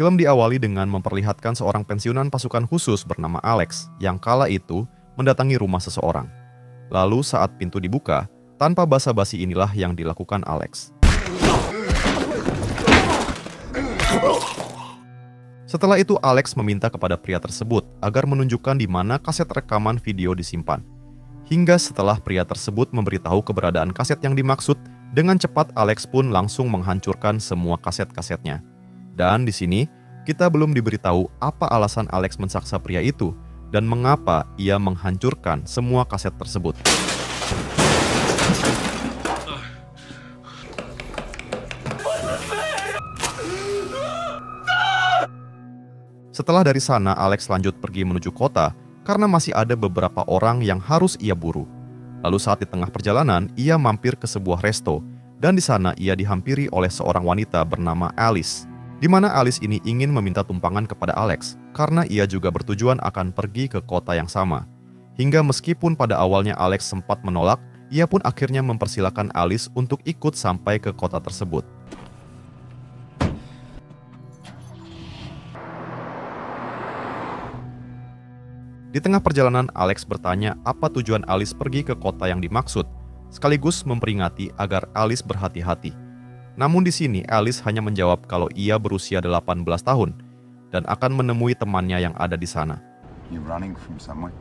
Film diawali dengan memperlihatkan seorang pensiunan pasukan khusus bernama Alex yang kala itu mendatangi rumah seseorang. Lalu saat pintu dibuka, tanpa basa-basi inilah yang dilakukan Alex. Setelah itu Alex meminta kepada pria tersebut agar menunjukkan di mana kaset rekaman video disimpan. Hingga setelah pria tersebut memberitahu keberadaan kaset yang dimaksud, dengan cepat Alex pun langsung menghancurkan semua kaset-kasetnya. Dan di sini kita belum diberitahu apa alasan Alex mensaksa pria itu dan mengapa ia menghancurkan semua kaset tersebut. Setelah dari sana, Alex lanjut pergi menuju kota karena masih ada beberapa orang yang harus ia buru. Lalu saat di tengah perjalanan, ia mampir ke sebuah resto dan di sana ia dihampiri oleh seorang wanita bernama Alice, di mana Alice ini ingin meminta tumpangan kepada Alex karena ia juga bertujuan akan pergi ke kota yang sama. Hingga meskipun pada awalnya Alex sempat menolak, ia pun akhirnya mempersilahkan Alice untuk ikut sampai ke kota tersebut. Di tengah perjalanan, Alex bertanya apa tujuan Alice pergi ke kota yang dimaksud, sekaligus memperingati agar Alice berhati-hati. Namun di sini Alice hanya menjawab kalau ia berusia 18 tahun dan akan menemui temannya yang ada di sana. You're running from somewhere?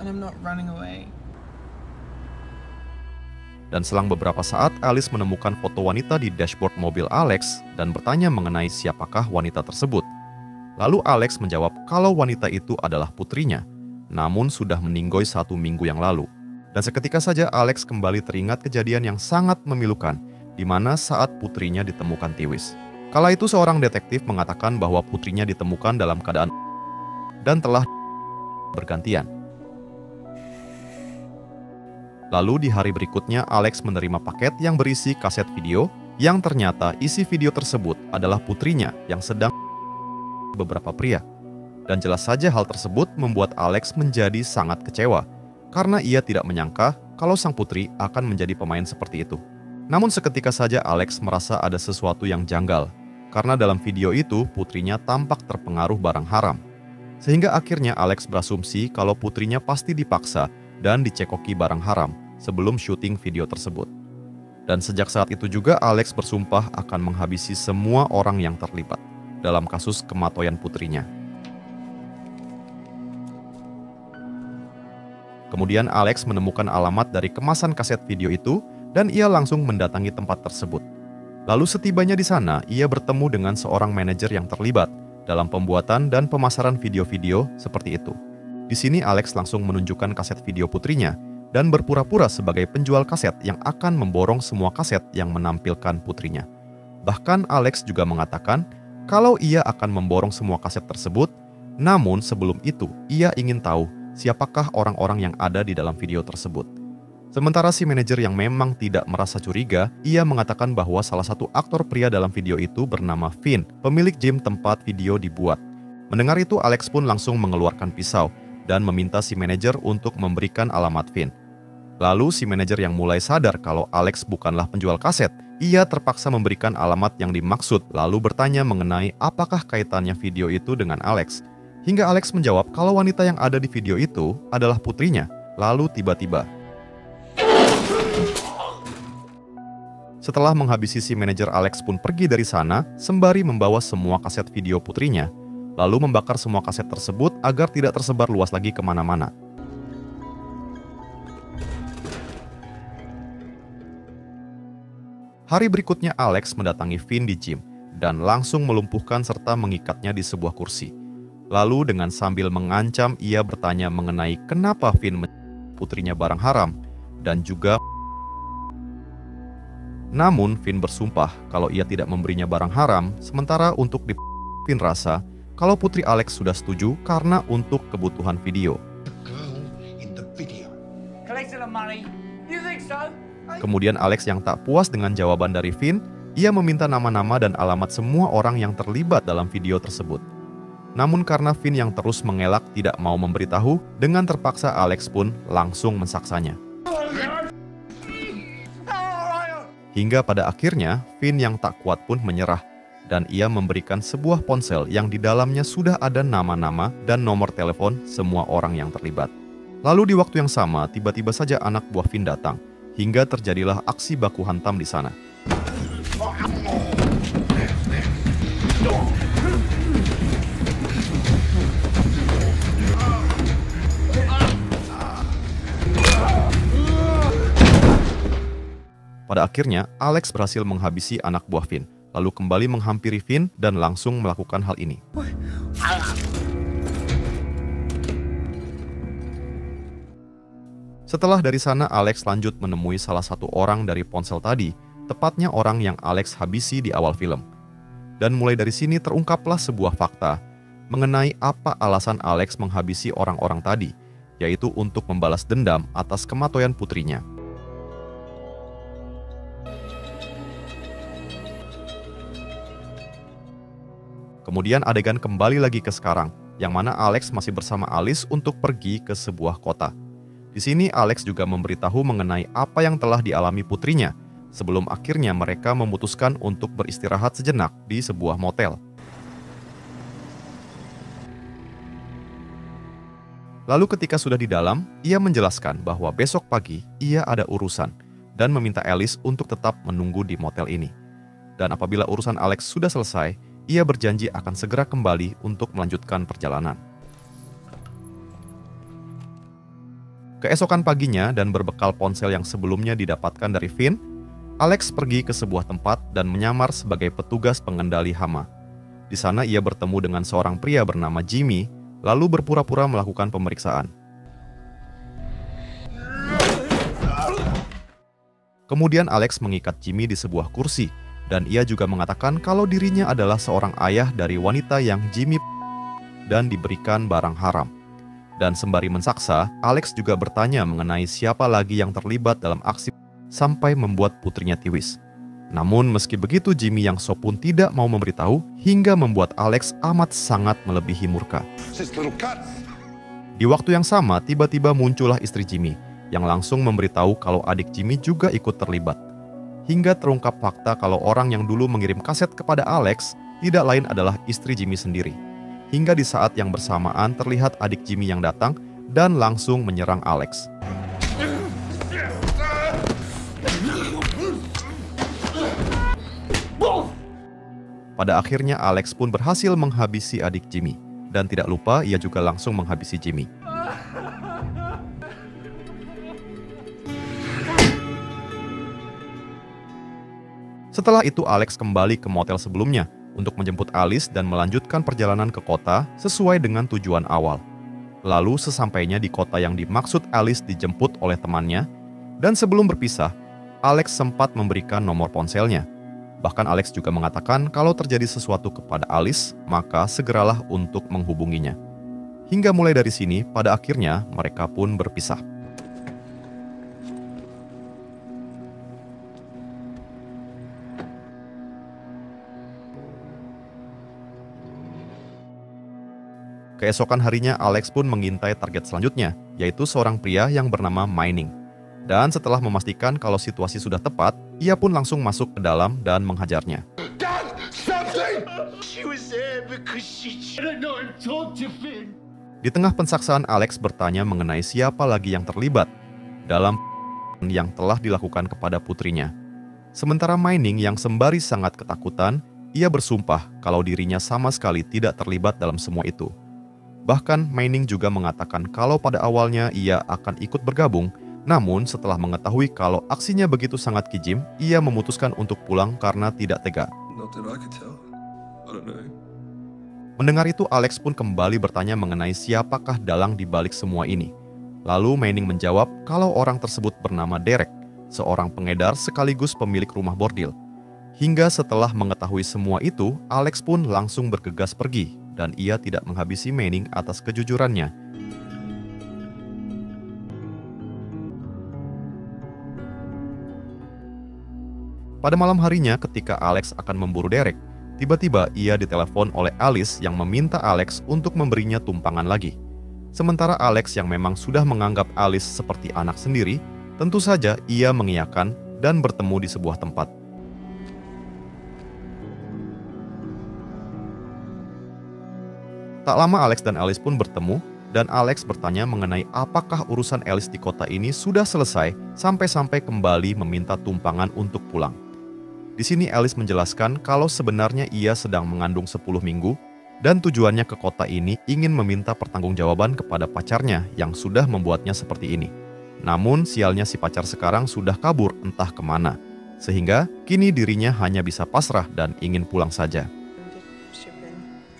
And I'm not running away. Dan selang beberapa saat, Alice menemukan foto wanita di dashboard mobil Alex dan bertanya mengenai siapakah wanita tersebut. Lalu Alex menjawab kalau wanita itu adalah putrinya, namun sudah meninggoy 1 minggu yang lalu. Dan seketika saja Alex kembali teringat kejadian yang sangat memilukan, di mana saat putrinya ditemukan tiwis. Kala itu seorang detektif mengatakan bahwa putrinya ditemukan dalam keadaan dan telah bergantian. Lalu di hari berikutnya Alex menerima paket yang berisi kaset video yang ternyata isi video tersebut adalah putrinya yang sedang beberapa pria. Dan jelas saja hal tersebut membuat Alex menjadi sangat kecewa karena ia tidak menyangka kalau sang putri akan menjadi pemain seperti itu. Namun seketika saja Alex merasa ada sesuatu yang janggal karena dalam video itu putrinya tampak terpengaruh barang haram. Sehingga akhirnya Alex berasumsi kalau putrinya pasti dipaksa dan dicekoki barang haram sebelum syuting video tersebut. Dan sejak saat itu juga Alex bersumpah akan menghabisi semua orang yang terlibat dalam kasus kematian putrinya. Kemudian Alex menemukan alamat dari kemasan kaset video itu dan ia langsung mendatangi tempat tersebut. Lalu setibanya di sana, ia bertemu dengan seorang manajer yang terlibat dalam pembuatan dan pemasaran video-video seperti itu. Di sini Alex langsung menunjukkan kaset video putrinya dan berpura-pura sebagai penjual kaset yang akan memborong semua kaset yang menampilkan putrinya. Bahkan Alex juga mengatakan kalau ia akan memborong semua kaset tersebut, namun sebelum itu ia ingin tahu siapakah orang-orang yang ada di dalam video tersebut. Sementara si manajer yang memang tidak merasa curiga, ia mengatakan bahwa salah satu aktor pria dalam video itu bernama Finn, pemilik gym tempat video dibuat. Mendengar itu Alex pun langsung mengeluarkan pisau dan meminta si manajer untuk memberikan alamat Finn. Lalu si manajer yang mulai sadar kalau Alex bukanlah penjual kaset, ia terpaksa memberikan alamat yang dimaksud lalu bertanya mengenai apakah kaitannya video itu dengan Alex. Hingga Alex menjawab kalau wanita yang ada di video itu adalah putrinya. Lalu tiba-tiba setelah menghabisi si manajer, Alex pun pergi dari sana sembari membawa semua kaset video putrinya, lalu membakar semua kaset tersebut agar tidak tersebar luas lagi kemana-mana. Hari berikutnya Alex mendatangi Finn di gym dan langsung melumpuhkan serta mengikatnya di sebuah kursi. Lalu dengan sambil mengancam ia bertanya mengenai kenapa Finn putrinya barang haram dan juga namun Finn bersumpah kalau ia tidak memberinya barang haram, sementara untuk Finn rasa kalau putri Alex sudah setuju karena untuk kebutuhan video. Kemudian Alex yang tak puas dengan jawaban dari Finn, ia meminta nama-nama dan alamat semua orang yang terlibat dalam video tersebut. Namun karena Finn yang terus mengelak tidak mau memberitahu, dengan terpaksa Alex pun langsung mensaksanya. Hingga pada akhirnya Finn yang tak kuat pun menyerah dan ia memberikan sebuah ponsel yang di dalamnya sudah ada nama-nama dan nomor telepon semua orang yang terlibat. Lalu di waktu yang sama, tiba-tiba saja anak buah Vin datang, hingga terjadilah aksi baku hantam di sana. Pada akhirnya, Alex berhasil menghabisi anak buah Vin, lalu kembali menghampiri Vin dan langsung melakukan hal ini. Setelah dari sana, Alex lanjut menemui salah satu orang dari ponsel tadi, tepatnya orang yang Alex habisi di awal film. Dan mulai dari sini terungkaplah sebuah fakta mengenai apa alasan Alex menghabisi orang-orang tadi, yaitu untuk membalas dendam atas kematian putrinya. Kemudian adegan kembali lagi ke sekarang, yang mana Alex masih bersama Alice untuk pergi ke sebuah kota. Di sini Alex juga memberitahu mengenai apa yang telah dialami putrinya, sebelum akhirnya mereka memutuskan untuk beristirahat sejenak di sebuah motel. Lalu ketika sudah di dalam, ia menjelaskan bahwa besok pagi ia ada urusan dan meminta Alice untuk tetap menunggu di motel ini. Dan apabila urusan Alex sudah selesai, ia berjanji akan segera kembali untuk melanjutkan perjalanan. Keesokan paginya dan berbekal ponsel yang sebelumnya didapatkan dari Vin, Alex pergi ke sebuah tempat dan menyamar sebagai petugas pengendali hama. Di sana ia bertemu dengan seorang pria bernama Jimmy, lalu berpura-pura melakukan pemeriksaan. Kemudian Alex mengikat Jimmy di sebuah kursi, dan ia juga mengatakan kalau dirinya adalah seorang ayah dari wanita yang Jimmy dan diberikan barang haram. Dan sembari mensaksa, Alex juga bertanya mengenai siapa lagi yang terlibat dalam aksi sampai membuat putrinya tiwis. Namun meski begitu, Jimmy yang sok pun tidak mau memberitahu hingga membuat Alex amat sangat melebihi murka. Di waktu yang sama, tiba-tiba muncullah istri Jimmy yang langsung memberitahu kalau adik Jimmy juga ikut terlibat. Hingga terungkap fakta kalau orang yang dulu mengirim kaset kepada Alex tidak lain adalah istri Jimmy sendiri. Hingga di saat yang bersamaan terlihat adik Jimmy yang datang dan langsung menyerang Alex. Pada akhirnya Alex pun berhasil menghabisi adik Jimmy. Dan tidak lupa ia juga langsung menghabisi Jimmy. Setelah itu Alex kembali ke motel sebelumnya untuk menjemput Alice dan melanjutkan perjalanan ke kota sesuai dengan tujuan awal. Lalu sesampainya di kota yang dimaksud Alice dijemput oleh temannya, dan sebelum berpisah, Alex sempat memberikan nomor ponselnya. Bahkan Alex juga mengatakan kalau terjadi sesuatu kepada Alice, maka segeralah untuk menghubunginya. Hingga mulai dari sini, pada akhirnya mereka pun berpisah. Keesokan harinya, Alex pun mengintai target selanjutnya, yaitu seorang pria yang bernama Mining. Dan setelah memastikan kalau situasi sudah tepat, ia pun langsung masuk ke dalam dan menghajarnya. Di tengah pensaksaan, Alex bertanya mengenai siapa lagi yang terlibat dalam yang telah dilakukan kepada putrinya. Sementara Mining yang sembari sangat ketakutan, ia bersumpah kalau dirinya sama sekali tidak terlibat dalam semua itu. Bahkan Mining juga mengatakan kalau pada awalnya ia akan ikut bergabung, namun setelah mengetahui kalau aksinya begitu sangat kejam, ia memutuskan untuk pulang karena tidak tega. Mendengar itu, Alex pun kembali bertanya mengenai siapakah dalang di balik semua ini. Lalu Mining menjawab kalau orang tersebut bernama Derek, seorang pengedar sekaligus pemilik rumah bordil. Hingga setelah mengetahui semua itu, Alex pun langsung bergegas pergi. Dan ia tidak menghabisi Mining atas kejujurannya. Pada malam harinya ketika Alex akan memburu Derek, tiba-tiba ia ditelepon oleh Alice yang meminta Alex untuk memberinya tumpangan lagi. Sementara Alex yang memang sudah menganggap Alice seperti anak sendiri, tentu saja ia mengiyakan dan bertemu di sebuah tempat. Tak lama Alex dan Alice pun bertemu, dan Alex bertanya mengenai apakah urusan Alice di kota ini sudah selesai sampai-sampai kembali meminta tumpangan untuk pulang. Di sini Alice menjelaskan kalau sebenarnya ia sedang mengandung 10 minggu dan tujuannya ke kota ini ingin meminta pertanggungjawaban kepada pacarnya yang sudah membuatnya seperti ini. Namun sialnya si pacar sekarang sudah kabur entah kemana, sehingga kini dirinya hanya bisa pasrah dan ingin pulang saja.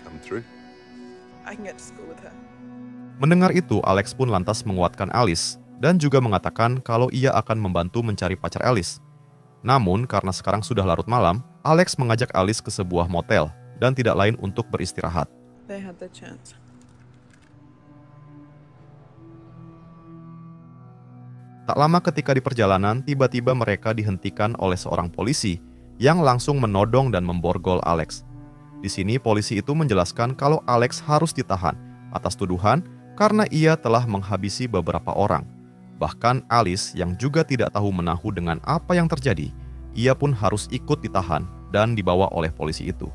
Come through. I can get to school with her. Mendengar itu, Alex pun lantas menguatkan Alice dan juga mengatakan kalau ia akan membantu mencari pacar Alice. Namun karena sekarang sudah larut malam, Alex mengajak Alice ke sebuah motel dan tidak lain untuk beristirahat. They had their chance. Tak lama ketika di perjalanan, tiba-tiba mereka dihentikan oleh seorang polisi yang langsung menodong dan memborgol Alex. Di sini polisi itu menjelaskan kalau Alex harus ditahan atas tuduhan karena ia telah menghabisi beberapa orang. Bahkan Alice yang juga tidak tahu menahu dengan apa yang terjadi, ia pun harus ikut ditahan dan dibawa oleh polisi itu.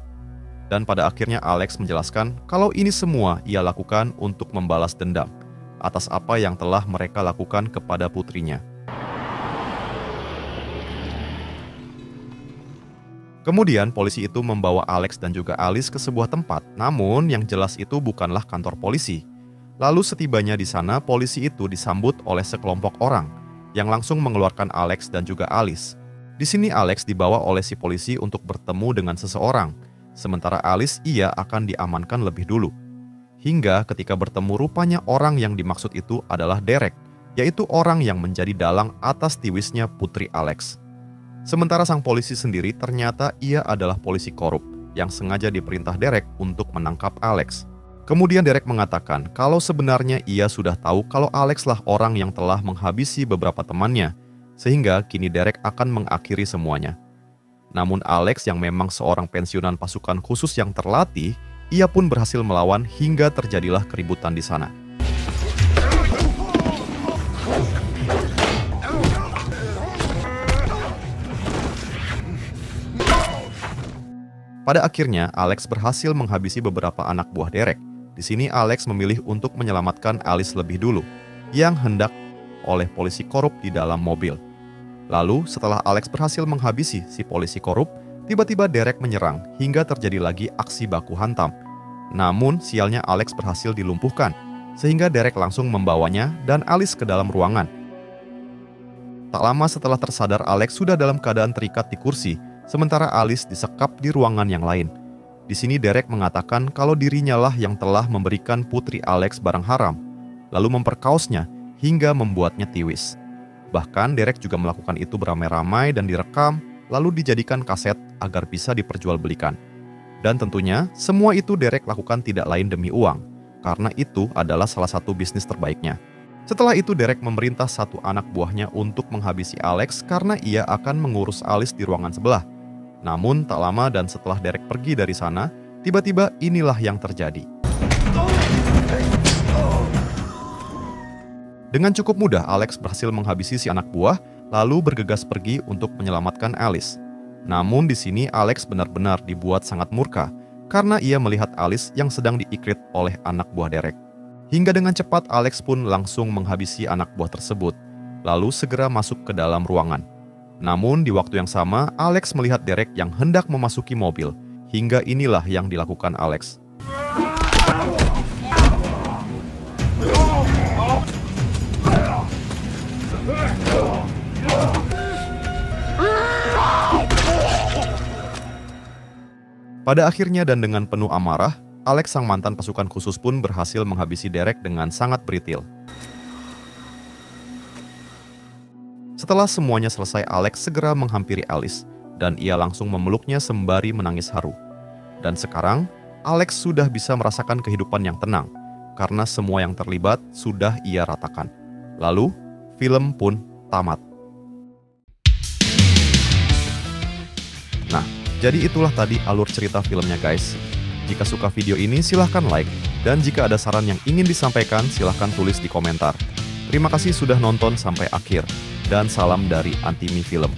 Dan pada akhirnya Alex menjelaskan kalau ini semua ia lakukan untuk membalas dendam atas apa yang telah mereka lakukan kepada putrinya. Kemudian polisi itu membawa Alex dan juga Alice ke sebuah tempat, namun yang jelas itu bukanlah kantor polisi. Lalu setibanya di sana, polisi itu disambut oleh sekelompok orang yang langsung mengeluarkan Alex dan juga Alice. Di sini Alex dibawa oleh si polisi untuk bertemu dengan seseorang, sementara Alice ia akan diamankan lebih dulu. Hingga ketika bertemu rupanya orang yang dimaksud itu adalah Derek, yaitu orang yang menjadi dalang atas tiwisnya putri Alex. Sementara sang polisi sendiri ternyata ia adalah polisi korup yang sengaja diperintah Derek untuk menangkap Alex. Kemudian Derek mengatakan kalau sebenarnya ia sudah tahu kalau Alex lah orang yang telah menghabisi beberapa temannya, sehingga kini Derek akan mengakhiri semuanya. Namun Alex yang memang seorang pensiunan pasukan khusus yang terlatih, ia pun berhasil melawan hingga terjadilah keributan di sana. Pada akhirnya, Alex berhasil menghabisi beberapa anak buah Derek. Di sini Alex memilih untuk menyelamatkan Alice lebih dulu, yang hendak oleh polisi korup di dalam mobil. Lalu, setelah Alex berhasil menghabisi si polisi korup, tiba-tiba Derek menyerang hingga terjadi lagi aksi baku hantam. Namun, sialnya Alex berhasil dilumpuhkan, sehingga Derek langsung membawanya dan Alice ke dalam ruangan. Tak lama setelah tersadar, Alex sudah dalam keadaan terikat di kursi, sementara Alice disekap di ruangan yang lain. Di sini Derek mengatakan kalau dirinya lah yang telah memberikan putri Alex barang haram, lalu memperkaosnya hingga membuatnya tiwis. Bahkan Derek juga melakukan itu beramai-ramai dan direkam, lalu dijadikan kaset agar bisa diperjualbelikan. Dan tentunya semua itu Derek lakukan tidak lain demi uang, karena itu adalah salah satu bisnis terbaiknya. Setelah itu Derek memerintah satu anak buahnya untuk menghabisi Alex karena ia akan mengurus Alice di ruangan sebelah. Namun tak lama dan setelah Derek pergi dari sana, tiba-tiba inilah yang terjadi. Dengan cukup mudah Alex berhasil menghabisi si anak buah, lalu bergegas pergi untuk menyelamatkan Alice. Namun di sini Alex benar-benar dibuat sangat murka karena ia melihat Alice yang sedang diikrit oleh anak buah Derek. Hingga dengan cepat Alex pun langsung menghabisi anak buah tersebut, lalu segera masuk ke dalam ruangan. Namun di waktu yang sama, Alex melihat Derek yang hendak memasuki mobil, hingga inilah yang dilakukan Alex. Pada akhirnya dan dengan penuh amarah, Alex sang mantan pasukan khusus pun berhasil menghabisi Derek dengan sangat beritil. Setelah semuanya selesai, Alex segera menghampiri Alice dan ia langsung memeluknya sembari menangis haru. Dan sekarang, Alex sudah bisa merasakan kehidupan yang tenang karena semua yang terlibat sudah ia ratakan. Lalu, film pun tamat. Nah, jadi itulah tadi alur cerita filmnya guys. Jika suka video ini silahkan like, dan jika ada saran yang ingin disampaikan silahkan tulis di komentar. Terima kasih sudah nonton sampai akhir, dan salam dari Antimi Film.